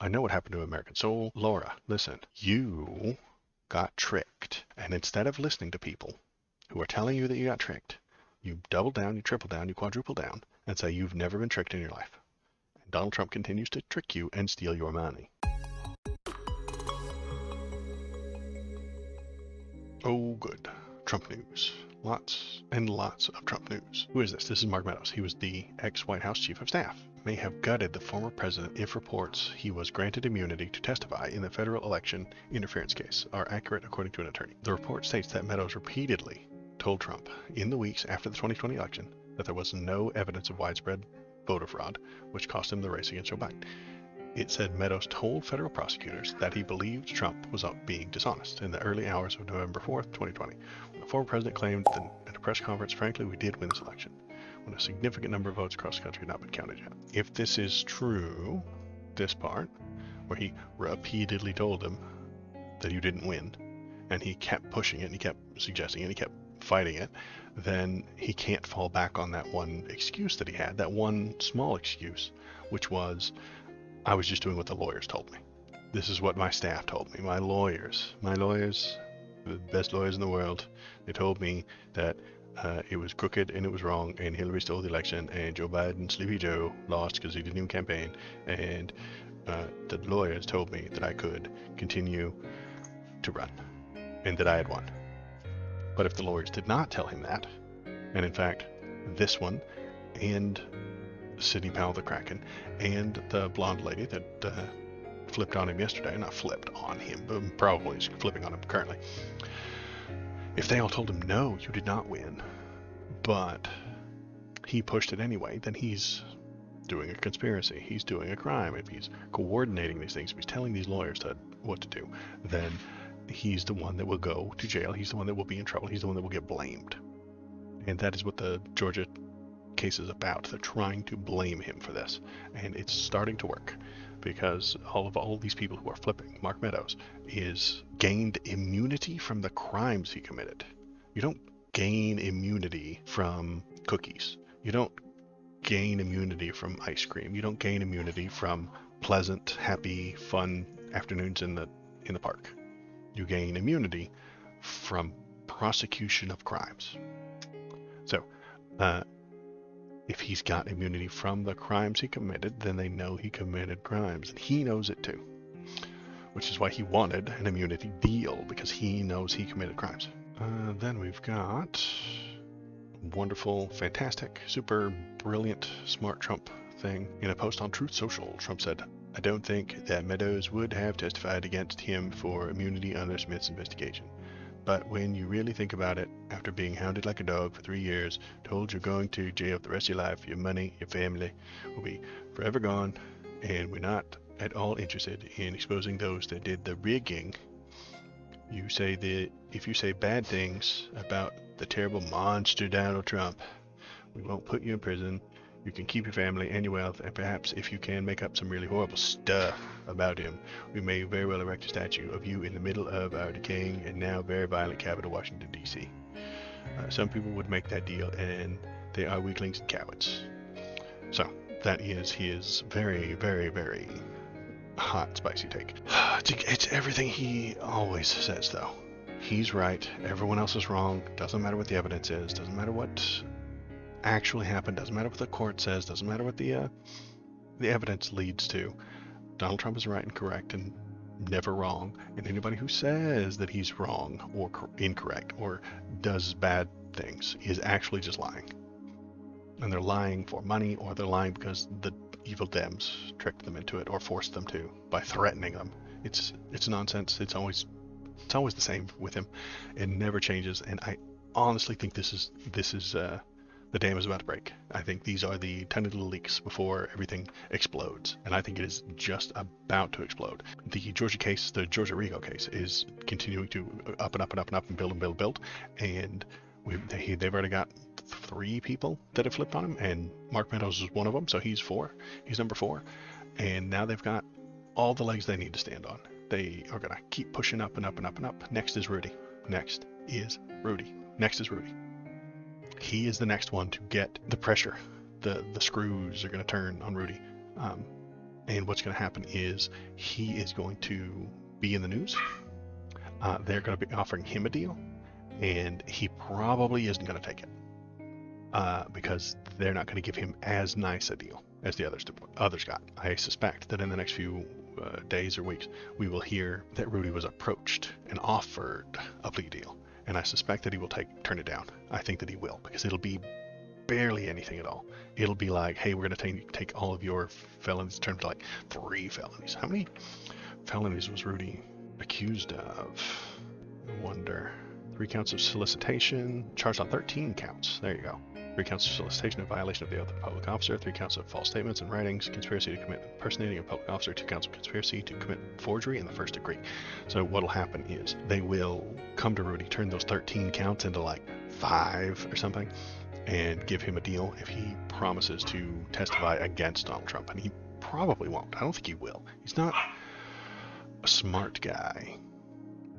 I know what happened to American Soul. Laura, listen, you got tricked. And instead of listening to people who are telling you that you got tricked, you double down, you triple down, you quadruple down, and say you've never been tricked in your life. And Donald Trump continues to trick you and steal your money. Oh, good. Trump news. Lots and lots of Trump news. Who is this? This is Mark Meadows. He was the ex-White House Chief of Staff. May have gutted the former president if reports he was granted immunity to testify in the federal election interference case are accurate, according to an attorney. The report states that Meadows repeatedly told Trump in the weeks after the 2020 election that there was no evidence of widespread voter fraud, which cost him the race against Joe Biden. It said Meadows told federal prosecutors that he believed Trump was being dishonest in the early hours of November 4th, 2020. When the former president claimed at a press conference, frankly, we did win this election, when a significant number of votes across the country had not been counted yet. If this is true, this part, where he repeatedly told them that you didn't win, and he kept pushing it, and he kept suggesting it, and he kept fighting it, then he can't fall back on that one excuse that he had, that one small excuse, which was, I was just doing what the lawyers told me. This is what my staff told me. My lawyers, the best lawyers in the world, they told me that it was crooked and it was wrong, and Hillary stole the election, and Joe Biden, Sleepy Joe, lost because he didn't even campaign, and the lawyers told me that I could continue to run, and that I had won. But if the lawyers did not tell him that, and in fact, this one, and Sidney Powell the Kraken, and the blonde lady that flipped on him yesterday, not flipped on him, but probably is flipping on him currently, if they all told him, no, you did not win, but he pushed it anyway, then he's doing a conspiracy. He's doing a crime. If he's coordinating these things, if he's telling these lawyers what to do, then he's the one that will go to jail. He's the one that will be in trouble. He's the one that will get blamed. And that is what the Georgia case is about. They're trying to blame him for this, and it's starting to work, because all of these people who are flipping Mark Meadows is gained immunity from the crimes he committed. You don't gain immunity from cookies. You don't gain immunity from ice cream. You don't gain immunity from pleasant, happy, fun afternoons in the park. You gain immunity from prosecution of crimes. So, if he's got immunity from the crimes he committed, then they know he committed crimes, and he knows it too, which is why he wanted an immunity deal, because he knows he committed crimes. Then we've got wonderful, fantastic, super brilliant, smart Trump thing. In a post on Truth Social, Trump said, I don't think that Meadows would have testified against him for immunity under Smith's investigation. But when you really think about it, after being hounded like a dog for 3 years, told you're going to jail for the rest of your life, your money, your family will be forever gone, and we're not at all interested in exposing those that did the rigging. You say that if you say bad things about the terrible monster Donald Trump, we won't put you in prison. You can keep your family and your wealth, and perhaps if you can make up some really horrible stuff about him, we may very well erect a statue of you in the middle of our decaying and now very violent capital, Washington, D.C. Some people would make that deal, and they are weaklings and cowards. So, that is his very, very, very hot, spicy take. It's everything he always says, though. He's right, everyone else is wrong, doesn't matter what the evidence is, doesn't matter what actually happened, doesn't matter what the court says, doesn't matter what the evidence leads to. Donald Trump is right and correct and never wrong, and anybody who says that he's wrong or incorrect or does bad things is actually just lying. And they're lying for money, or they're lying because the evil Dems tricked them into it or forced them to by threatening them. It's nonsense. It's always the same with him. It never changes, and I honestly think this is the dam is about to break. I think these are the tiny little leaks before everything explodes, and I think it is just about to explode. The Georgia case, the Georgia RICO case, is continuing to up and up and up and up and build and build and build, and they've already got 3 people that have flipped on him, and Mark Meadows is one of them, so he's number 4, and now they've got all the legs they need to stand on. They are going to keep pushing up and up and up and up. Next is Rudy. Next is Rudy. Next is Rudy. He is the next one to get the pressure. The screws are going to turn on Rudy. And what's going to happen is he is going to be in the news. They're going to be offering him a deal, and he probably isn't going to take it because they're not going to give him as nice a deal as the others got. I suspect that in the next few days or weeks, we will hear that Rudy was approached and offered a plea deal, and I suspect that he will turn it down. I think that he will, because it'll be barely anything at all. It'll be like, hey, we're going to take all of your felonies, turn to like 3 felonies. How many felonies was Rudy accused of? I wonder. 3 counts of solicitation, charged on 13 counts. There you go. 3 counts of solicitation in violation of the oath of a public officer, 3 counts of false statements and writings, conspiracy to commit impersonating a public officer, 2 counts of conspiracy to commit forgery in the first degree. So what'll happen is they will come to Rudy, turn those 13 counts into like 5 or something, and give him a deal if he promises to testify against Donald Trump. And he probably won't. I don't think he will. He's not a smart guy.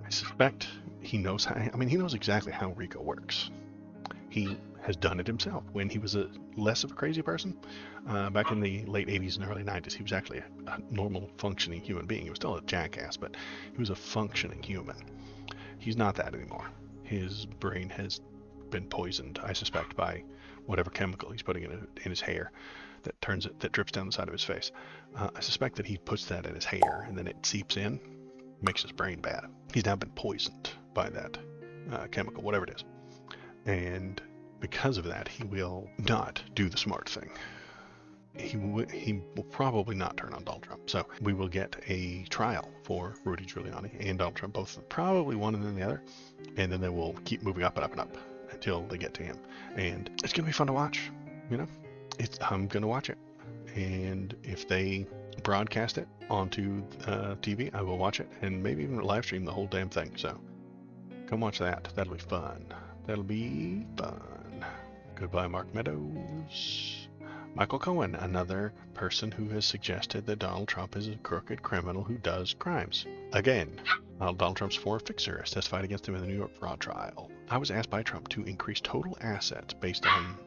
I suspect he knows he knows exactly how RICO works. He has done it himself. When he was less of a crazy person, back in the late 80s and early 90s, he was actually a normal functioning human being. He was still a jackass, but he was a functioning human. He's not that anymore. His brain has been poisoned, I suspect, by whatever chemical he's putting in his hair that drips down the side of his face. I suspect that he puts that in his hair and then it seeps in, makes his brain bad. He's now been poisoned by that chemical, whatever it is. And because of that, he will not do the smart thing. He will probably not turn on Donald Trump. So we will get a trial for Rudy Giuliani and Donald Trump, both probably one and then the other. And then they will keep moving up and up and up until they get to him. And it's going to be fun to watch. I'm going to watch it. And if they broadcast it onto TV, I will watch it and maybe even live stream the whole damn thing. So come watch that. That'll be fun. That'll be fun. Goodbye, Mark Meadows. Michael Cohen, another person who has suggested that Donald Trump is a crooked criminal who does crimes. Again, Donald Trump's former fixer has testified against him in the New York fraud trial. I was asked by Trump to increase total assets based on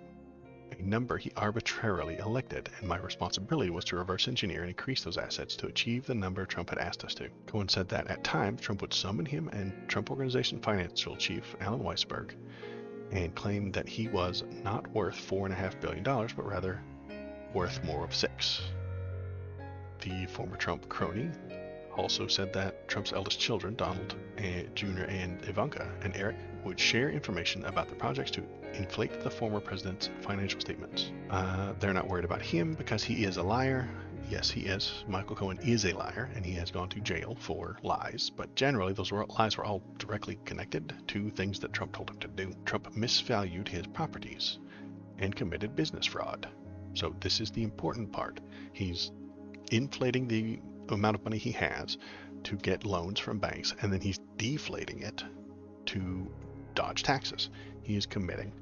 a number he arbitrarily elected, and my responsibility was to reverse engineer and increase those assets to achieve the number Trump had asked us to. Cohen said that at times Trump would summon him and Trump Organization financial chief Alan Weisberg and claimed that he was not worth $4.5 billion, but rather worth more of $6. The former Trump crony also said that Trump's eldest children, Donald Jr. and Ivanka and Eric, would share information about the projects to inflate the former president's financial statements. They're not worried about him because he is a liar. Yes, he is. Michael Cohen is a liar, and he has gone to jail for lies. But generally, those lies were all directly connected to things that Trump told him to do. Trump misvalued his properties and committed business fraud. So this is the important part. He's inflating the amount of money he has to get loans from banks, and then he's deflating it to dodge taxes. He is committing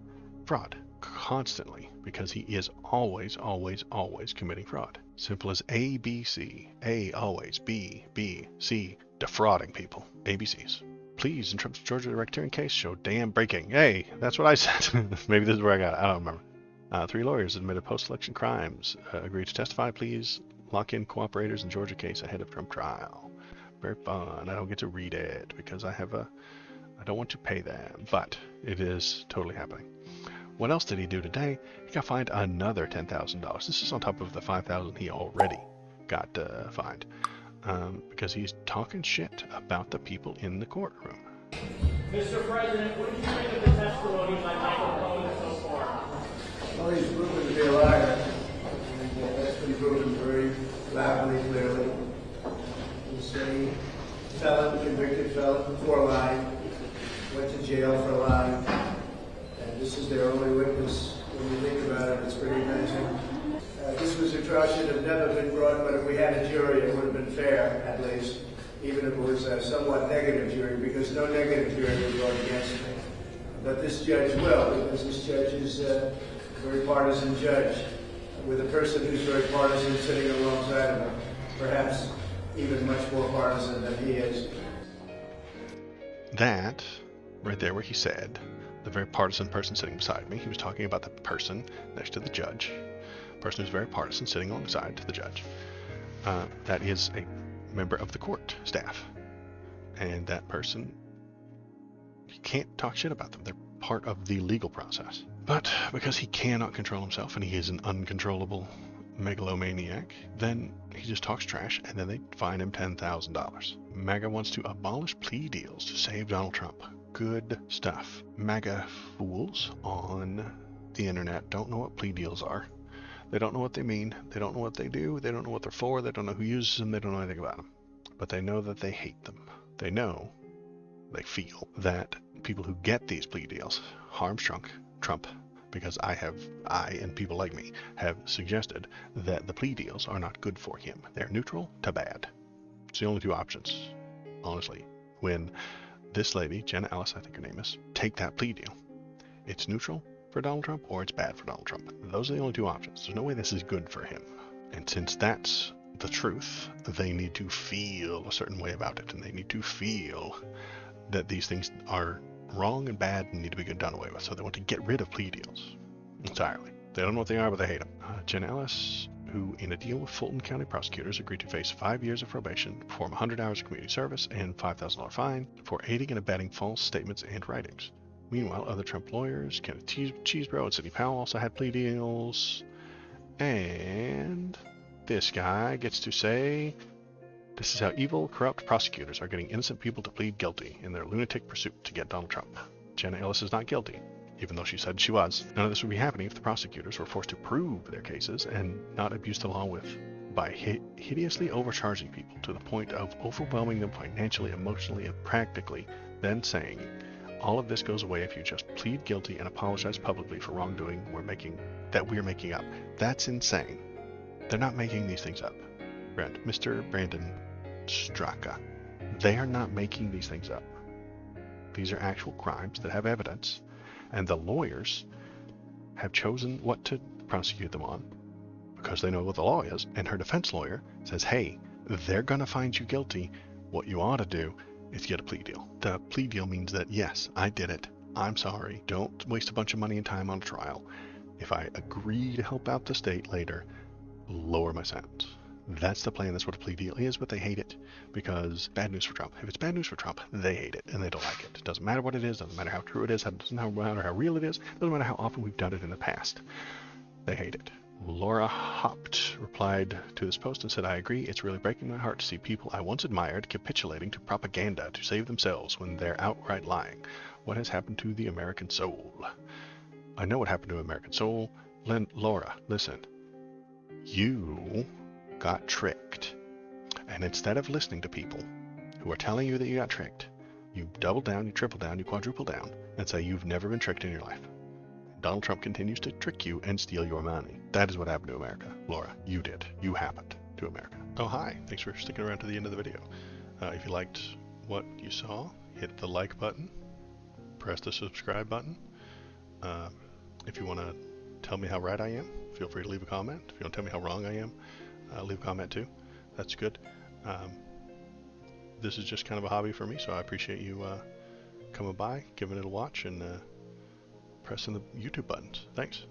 fraud constantly because he is always committing fraud. Simple as A, B, C. A, always. B, B, C. Defrauding people. ABCs. Please, in Trump's Georgia racketeering case, show damn breaking. Hey, that's what I said. Maybe this is where I got it. I don't remember. 3 lawyers admitted post-election crimes. Agreed to testify. Please lock in cooperators in Georgia case ahead of Trump trial. Very fun. I don't get to read it because I don't want to pay them, but it is totally happening. What else did he do today? He got fined another $10,000. This is on top of the $5,000 he already got fined because he's talking shit about the people in the courtroom. Mr. President, what did you think of the testimony by Michael Cohen so far? Well, he's proven to be a liar. And that's been proven very loudly, clearly. He's a felon, convicted felon for lying. Went to jail for lying. And this is their only witness. When you think about it, it's pretty amazing. This was a trial should have never been brought, but if we had a jury, it would have been fair, at least, even if it was a somewhat negative jury, because no negative jury would vote against me. But this judge will, because this judge is a very partisan judge, with a person who's very partisan sitting alongside of him, perhaps even much more partisan than he is. That, right there where he said, the very partisan person sitting beside me, he was talking about the person next to the judge, person who's very partisan sitting alongside the judge. that is a member of the court staff. And that person, you can't talk shit about them. They're part of the legal process. But because he cannot control himself and he is an uncontrollable megalomaniac, then he just talks trash and then they fine him $10,000. MAGA wants to abolish plea deals to save Donald Trump. Good stuff. MAGA fools on the internet don't know what plea deals are. They don't know what they mean. They don't know what they do. They don't know what they're for. They don't know who uses them. They don't know anything about them. But they know that they hate them. They know, they feel, that people who get these plea deals harms Trump, because I and people like me have suggested that the plea deals are not good for him. They're neutral to bad. It's the only two options, honestly. When this lady, Jenna Ellis, I think her name is, take that plea deal, it's neutral for Donald Trump or it's bad for Donald Trump. Those are the only two options. There's no way this is good for him. And since that's the truth, they need to feel a certain way about it, and they need to feel that these things are wrong and bad and need to be done away with. So they want to get rid of plea deals entirely. They don't know what they are, but they hate them. Jen Ellis, who in a deal with Fulton County prosecutors agreed to face 5 years of probation, perform 100 hours of community service, and $5,000 fine for aiding and abetting false statements and writings. Meanwhile, other Trump lawyers, Kenneth Cheesebro and Sidney Powell, also had plea deals. And this guy gets to say, this is how evil, corrupt prosecutors are getting innocent people to plead guilty in their lunatic pursuit to get Donald Trump. Jenna Ellis is not guilty, even though she said she was. None of this would be happening if the prosecutors were forced to prove their cases and not abuse the law by hideously overcharging people to the point of overwhelming them financially, emotionally, and practically, then saying, all of this goes away if you just plead guilty and apologize publicly for wrongdoing we're making up. That's insane. They're not making these things up. Mr. Brandon Straka. They are not making these things up. These are actual crimes that have evidence, and the lawyers have chosen what to prosecute them on because they know what the law is, and her defense lawyer says, hey, they're going to find you guilty. What you ought to do is get a plea deal. The plea deal means that, yes, I did it. I'm sorry. Don't waste a bunch of money and time on a trial. If I agree to help out the state later, lower my sentence. That's the plan. That's what a plea deal is, but they hate it because bad news for Trump. If it's bad news for Trump, they hate it and they don't like it. It doesn't matter what it is. Doesn't matter how true it is. It doesn't matter how real it is. It doesn't matter how often we've done it in the past. They hate it. Laura Hopt replied to this post and said, I agree. It's really breaking my heart to see people I once admired capitulating to propaganda to save themselves when they're outright lying. What has happened to the American soul? I know what happened to American soul. Laura, listen. You got tricked. And instead of listening to people who are telling you that you got tricked, you double down, you triple down, you quadruple down, and say you've never been tricked in your life. Donald Trump continues to trick you and steal your money. That is what happened to America. Laura, you did. You happened to America. Oh, hi. Thanks for sticking around to the end of the video. If you liked what you saw, hit the like button, press the subscribe button. If you want to tell me how right I am, feel free to leave a comment. If you want to tell me how wrong I am, leave a comment too. That's good. This is just kind of a hobby for me, so I appreciate you coming by, giving it a watch, and pressing the YouTube buttons. Thanks.